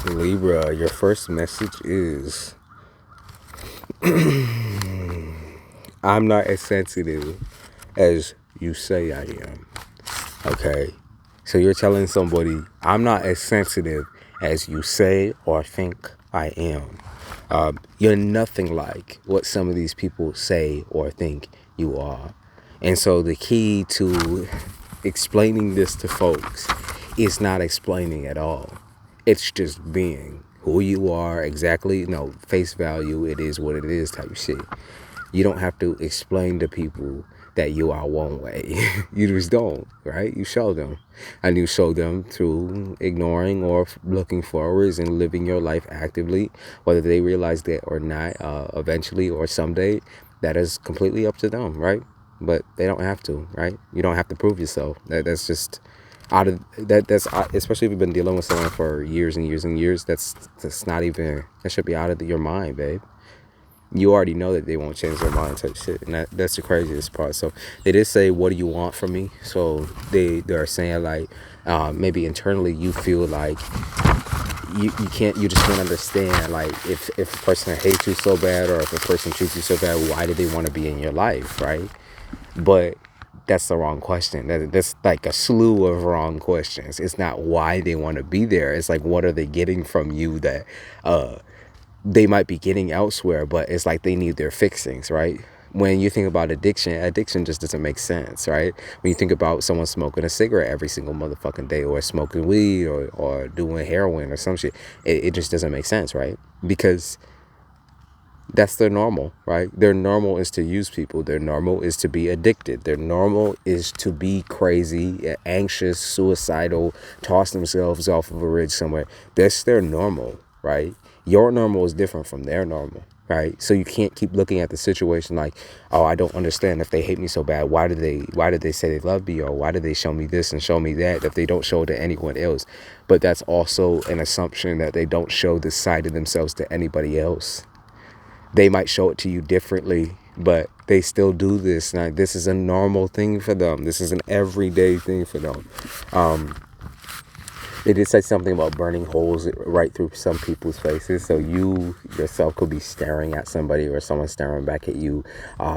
Libra, your first message is I'm not as sensitive as you say I am. Okay? So you're telling somebody, I'm not as sensitive as you say or think I am. You're nothing like what some of these people say or think you are. And so the key to explaining this to folks is not explaining at all. It's just being who you are exactly, face value, it is what it is type shit. You don't have to explain to people that you are one way. You just don't, right? You show them. And you show them through ignoring or looking forwards and living your life actively, whether they realize that or not, eventually or someday. That is completely up to them, right? But they don't have to, right? You don't have to prove yourself. That's just out of that's especially if you've been dealing with someone for years and years and years. That's not even, that should be out of your mind, babe. You already know that they won't change their mind type shit, and that's the craziest part. So they did say, what do you want from me? So they're saying like, maybe internally you feel like you just can't understand, like, if a person hates you so bad, or if a person treats you so bad, why do they want to be in your life, right? But that's the wrong question. That's like a slew of wrong questions. It's not why they want to be there. It's like, what are they getting from you that they might be getting elsewhere, but it's like they need their fixings, right? When you think about addiction just doesn't make sense, right? When you think about someone smoking a cigarette every single motherfucking day, or smoking weed, or doing heroin or some shit, it just doesn't make sense, right? Because that's their normal, right? Their normal is to use people. Their normal is to be addicted. Their normal is to be crazy, anxious, suicidal, toss themselves off of a ridge somewhere. That's their normal, right? Your normal is different from their normal, right? So you can't keep looking at the situation like, oh, I don't understand if they hate me so bad. Why did they say they love me? Or why did they show me this and show me that if they don't show it to anyone else? But that's also an assumption that they don't show this side of themselves to anybody else. They might show it to you differently, but they still do this. Now, this is a normal thing for them. This is an everyday thing for them. They did say something about burning holes right through some people's faces. So you yourself could be staring at somebody, or someone staring back at you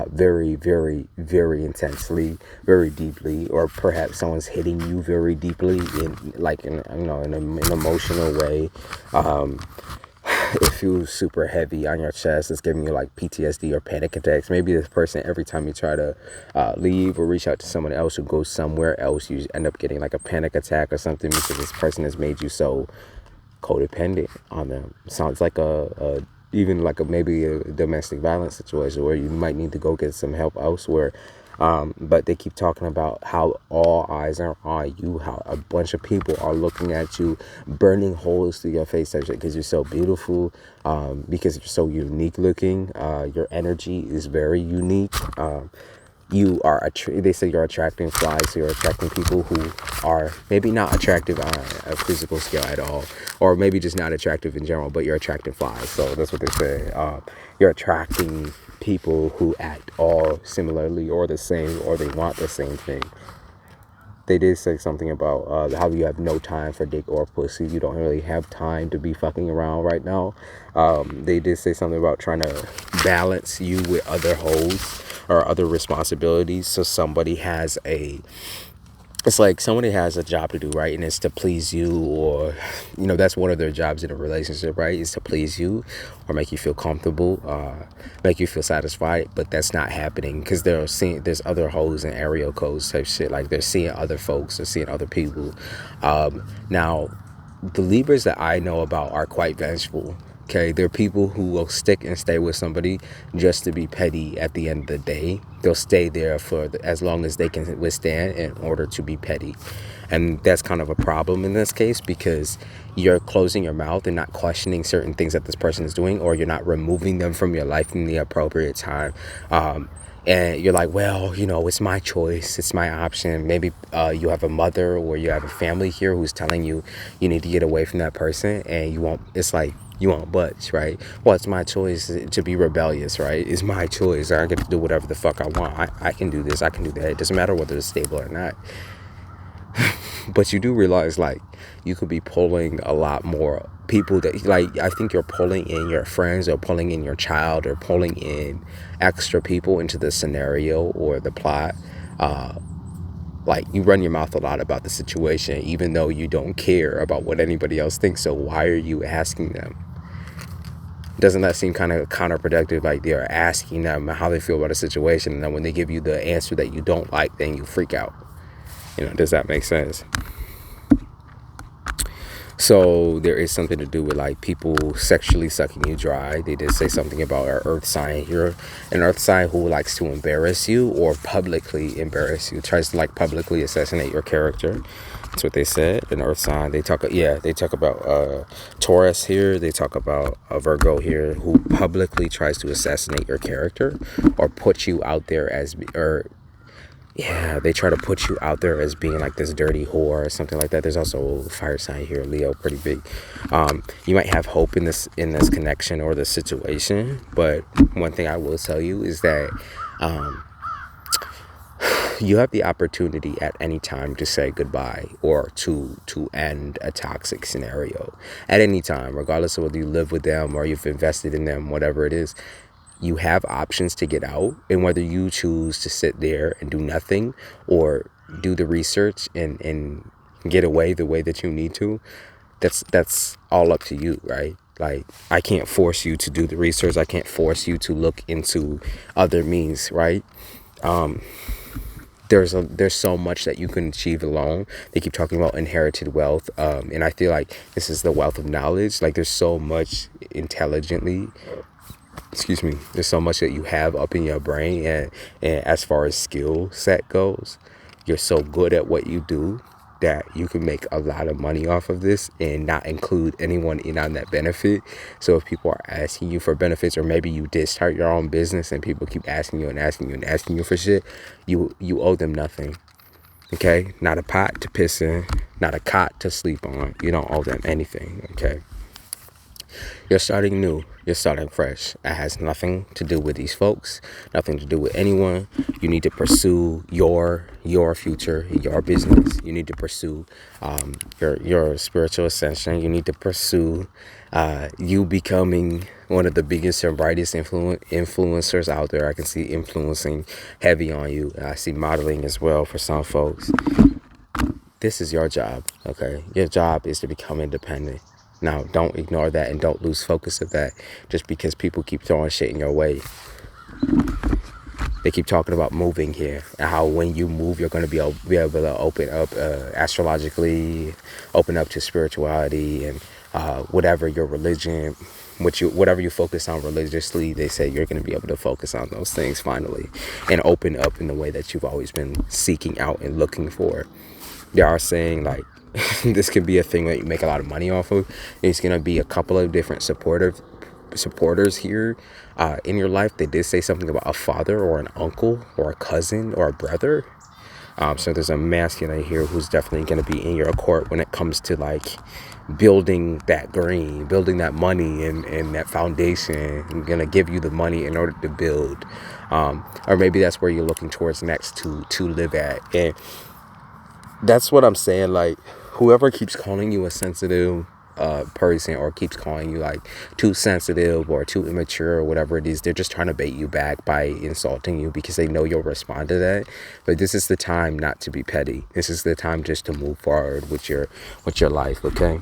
very, very, very intensely, very deeply, or perhaps someone's hitting you very deeply in an emotional way. It feels super heavy on your chest. It's giving you like PTSD or panic attacks. Maybe this person, every time you try to leave or reach out to someone else who goes somewhere else, you end up getting like a panic attack or something, because this person has made you so codependent on them. Sounds like even like maybe a domestic violence situation where you might need to go get some help elsewhere. But they keep talking about how all eyes are on you, how a bunch of people are looking at you, burning holes through your face because you're so beautiful, because you're so unique looking. Your energy is very unique. You are they say you're attracting flies, so you're attracting people who are maybe not attractive on a physical scale at all, or maybe just not attractive in general, but you're attracting flies. So that's what they say. You're attracting people who act all similarly or the same, or they want the same thing. They did say something about how you have no time for dick or pussy. You don't really have time to be fucking around right now. They did say something about trying to balance you with other hoes or other responsibilities. So it's like somebody has a job to do, right? And it's to please you, or, that's one of their jobs in a relationship, right? Is to please you or make you feel comfortable, make you feel satisfied. But that's not happening because there's other hoes and area codes type shit. Like they're seeing other folks, they're seeing other people. Now, the Libras that I know about are quite vengeful. Okay, they're people who will stick and stay with somebody just to be petty at the end of the day. They'll stay there for as long as they can withstand in order to be petty. And that's kind of a problem in this case, because you're closing your mouth and not questioning certain things that this person is doing, or you're not removing them from your life in the appropriate time. And you're like, well, it's my choice. It's my option. Maybe you have a mother or you have a family here who's telling you you need to get away from that person, and you won't budge, right? Well, it's my choice to be rebellious, right? It's my choice. I get to do whatever the fuck I want. I can do this. I can do that. It doesn't matter whether it's stable or not. But you do realize, like, you could be pulling a lot more people that, like, I think you're pulling in your friends or pulling in your child or pulling in extra people into the scenario or the plot. Like, you run your mouth a lot about the situation, even though you don't care about what anybody else thinks. So why are you asking them? Doesn't that seem kind of counterproductive? Like, they're asking them how they feel about a situation, and then when they give you the answer that you don't like, then you freak out. Does that make sense? So there is something to do with, like, people sexually sucking you dry. They did say something about our earth sign here. An earth sign who likes to embarrass you or publicly embarrass you, tries to, like, publicly assassinate your character. That's what they said. An earth sign. They talk about Taurus here. They talk about a Virgo here who publicly tries to assassinate your character or put you out there as, or yeah, they try to put you out there as being like this dirty whore or something like that. There's also a fire sign here, Leo, pretty big. You might have hope in this connection or this situation, but one thing I will tell you is that you have the opportunity at any time to say goodbye or to end a toxic scenario at any time, regardless of whether you live with them or you've invested in them, whatever it is. You have options to get out, and whether you choose to sit there and do nothing or do the research and get away the way that you need to, that's all up to you, right? Like, I can't force you to do the research. I can't force you to look into other means, right? There's so much that you can achieve alone. They keep talking about inherited wealth, and I feel like this is the wealth of knowledge. Like, there's so much there's so much that you have up in your brain, and as far as skill set goes, you're so good at what you do that you can make a lot of money off of this and not include anyone in on that benefit. So if people are asking you for benefits, or maybe you did start your own business and people keep asking you and asking you and asking you for shit, you owe them nothing. Okay? Not a pot to piss in, not a cot to sleep on. You don't owe them anything. Okay? You're starting new. You're starting fresh. It has nothing to do with these folks, nothing to do with anyone. You need to pursue your future, your business. You need to pursue your spiritual ascension. You need to pursue you becoming one of the biggest and brightest influencers out there. I can see influencing heavy on you. I see modeling as well for some folks. This is your job, okay? Your job is to become independent. Now, don't ignore that and don't lose focus of that just because people keep throwing shit in your way. They keep talking about moving here and how when you move, you're going to be able to open up astrologically, open up to spirituality and whatever your religion, whatever you focus on religiously, they say you're going to be able to focus on those things finally and open up in the way that you've always been seeking out and looking for. They are saying, like, this could be a thing that you make a lot of money off of. There's going to be a couple of different supporters here in your life. They did say something about a father or an uncle or a cousin or a brother. So there's a masculine here who's definitely going to be in your court when it comes to, like, building that green, building that money and that foundation. I'm going to give you the money in order to build. Or maybe that's where you're looking towards next to live at. And that's what I'm saying. Like, whoever keeps calling you a sensitive person or keeps calling you, like, too sensitive or too immature or whatever it is, they're just trying to bait you back by insulting you because they know you'll respond to that. But this is the time not to be petty. This is the time just to move forward with your life, okay?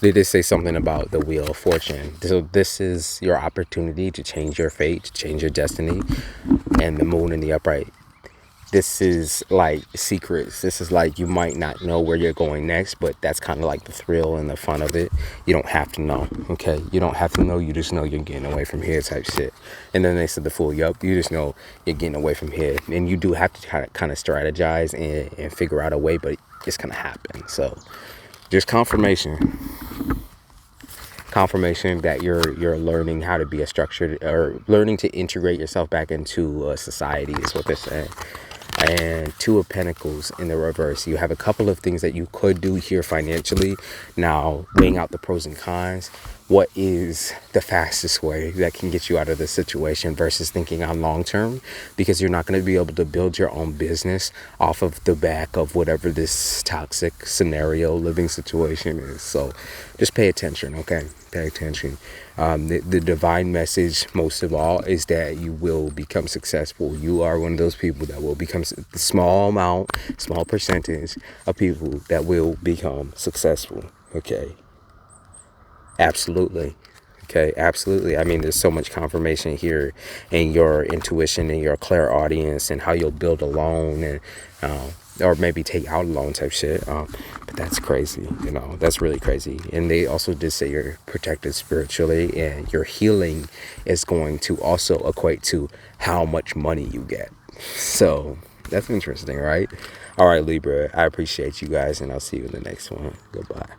They did say something about the Wheel of Fortune. So this is your opportunity to change your fate, to change your destiny, and the moon in the upright. This is like secrets. This is like, you might not know where you're going next, but that's kind of like the thrill and the fun of it. You don't have to know, okay? You don't have to know. You just know you're getting away from here type shit. And then they said the Fool, yup, you just know you're getting away from here. And you do have to kind of strategize and figure out a way, but it's going to happen. So just confirmation that you're learning how to be a structured, or learning to integrate yourself back into society is what they're saying. And Two of Pentacles in the reverse. You have a couple of things that you could do here financially. Now, weighing out the pros and cons, what is the fastest way that can get you out of the situation versus thinking on long term, because you're not going to be able to build your own business off of the back of whatever this toxic scenario, living situation is. So just pay attention, okay? Pay attention. The divine message, most of all, is that you will become successful. You are one of those people that will become the small percentage of people that will become successful, okay? Absolutely. Okay, absolutely. I mean, there's so much confirmation here in your intuition and your clairaudience and how you'll build a loan and or maybe take out a loan type shit. But that's crazy, that's really crazy. And they also did say you're protected spiritually, and your healing is going to also equate to how much money you get. So that's interesting, right? All right, Libra, I appreciate you guys, and I'll see you in the next one. Goodbye.